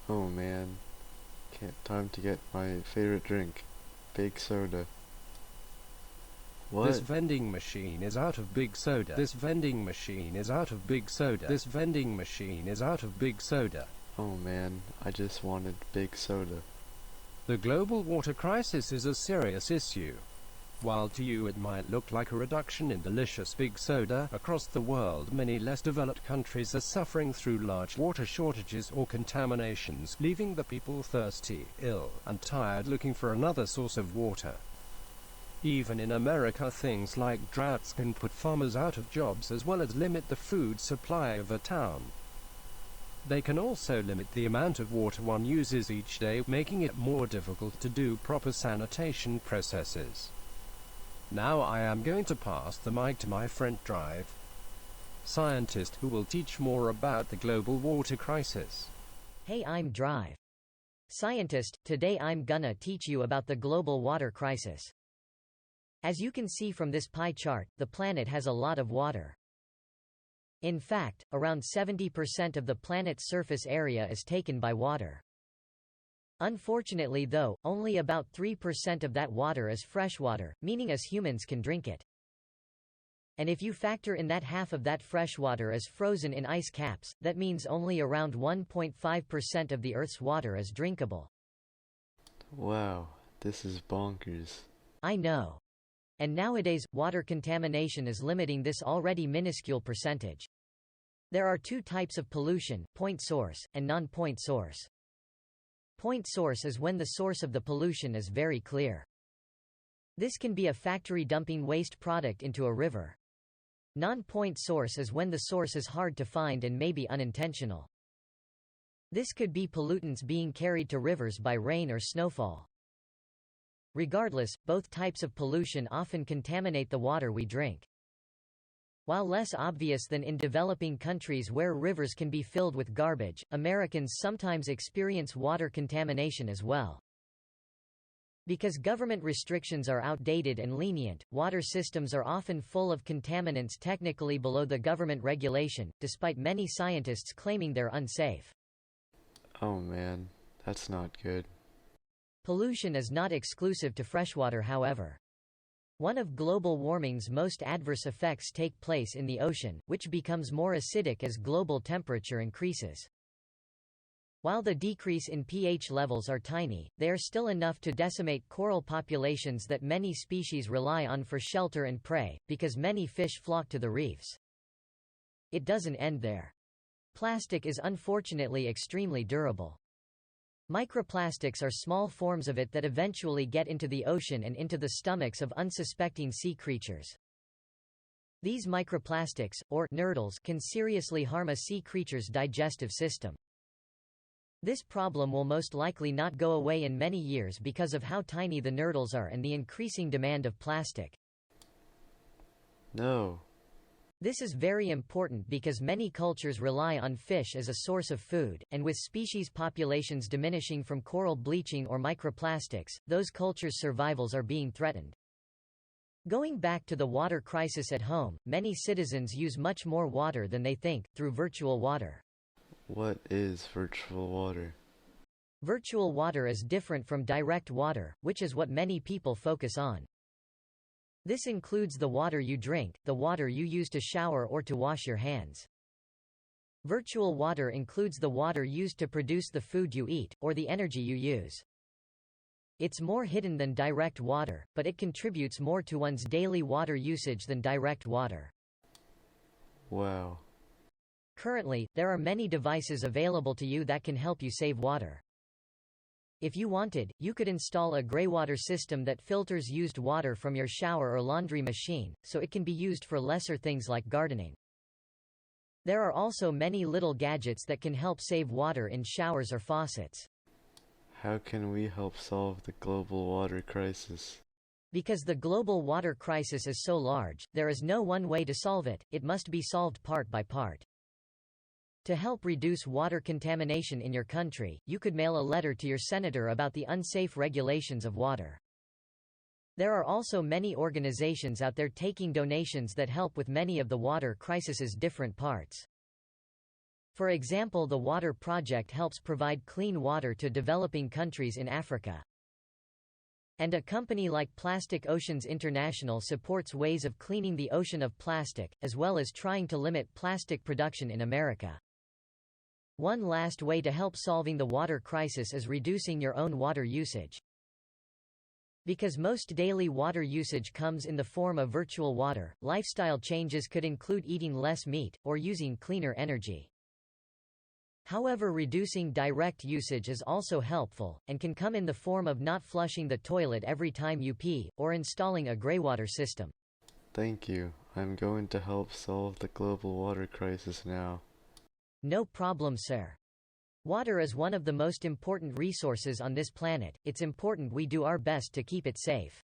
Oh man, can't time to get my favorite drink, Big Soda. This What? vending machine is out of big soda. This vending machine is out of big soda. This vending machine is out of big soda. Oh man, I just wanted Big Soda. The global water crisis is a serious issue. While to you it might look like a reduction in delicious big soda, across the world many less developed countries are suffering through large water shortages or contaminations, leaving the people thirsty, ill, and tired looking for another source of water. Even in America, things like droughts can put farmers out of jobs as well as limit the food supply of a town. They can also limit the amount of water one uses each day, making it more difficult to do proper sanitation processes. Now I am going to pass the mic to my friend Drive, scientist who will teach more about the global water crisis. Hey, I'm Drive, scientist. Today I'm gonna teach you about the global water crisis. As you can see from this pie chart, the planet has a lot of water. In fact, around 70% of the planet's surface area is taken by water. Unfortunately though, only about 3% of that water is freshwater, meaning us humans can drink it. And if you factor in that half of that freshwater is frozen in ice caps, that means only around 1.5% of the Earth's water is drinkable. Wow, this is bonkers. I know. And nowadays, water contamination is limiting this already minuscule percentage. There are two types of pollution: point source, and non-point source. Point source is when the source of the pollution is very clear. This can be a factory dumping waste product into a river. Non-point source is when the source is hard to find and may be unintentional. This could be pollutants being carried to rivers by rain or snowfall. Regardless, both types of pollution often contaminate the water we drink. While less obvious than in developing countries where rivers can be filled with garbage, Americans sometimes experience water contamination as well. Because government restrictions are outdated and lenient, water systems are often full of contaminants technically below the government regulation, despite many scientists claiming they're unsafe. Oh man, that's not good. Pollution is not exclusive to freshwater, however. One of global warming's most adverse effects take place in the ocean, which becomes more acidic as global temperature increases. While the decrease in pH levels are tiny, they are still enough to decimate coral populations that many species rely on for shelter and prey, because many fish flock to the reefs. It doesn't end there. Plastic is unfortunately extremely durable. Microplastics are small forms of it that eventually get into the ocean and into the stomachs of unsuspecting sea creatures. These microplastics, or nurdles, can seriously harm a sea creature's digestive system. This problem will most likely not go away in many years because of how tiny the nurdles are and the increasing demand of plastic. No. This is very important because many cultures rely on fish as a source of food, and with species populations diminishing from coral bleaching or microplastics, those cultures' survivals are being threatened. Going back to the water crisis at home, many citizens use much more water than they think, through virtual water. What is virtual water? Virtual water is different from direct water, which is what many people focus on. This includes the water you drink, the water you use to shower or to wash your hands. Virtual water includes the water used to produce the food you eat, or the energy you use. It's more hidden than direct water, but it contributes more to one's daily water usage than direct water. Wow. Currently, there are many devices available to you that can help you save water. If you wanted, you could install a greywater system that filters used water from your shower or laundry machine, so it can be used for lesser things like gardening. There are also many little gadgets that can help save water in showers or faucets. How can we help solve the global water crisis? Because the global water crisis is so large, there is no one way to solve it, it must be solved part by part. To help reduce water contamination in your country, you could mail a letter to your senator about the unsafe regulations of water. There are also many organizations out there taking donations that help with many of the water crisis's different parts. For example, the Water Project helps provide clean water to developing countries in Africa. And a company like Plastic Oceans International supports ways of cleaning the ocean of plastic, as well as trying to limit plastic production in America. One last way to help solving the water crisis is reducing your own water usage. Because most daily water usage comes in the form of virtual water, lifestyle changes could include eating less meat, or using cleaner energy. However, reducing direct usage is also helpful, and can come in the form of not flushing the toilet every time you pee, or installing a greywater system. Thank you. I'm going to help solve the global water crisis now. No problem, sir. Water is one of the most important resources on this planet. It's important we do our best to keep it safe.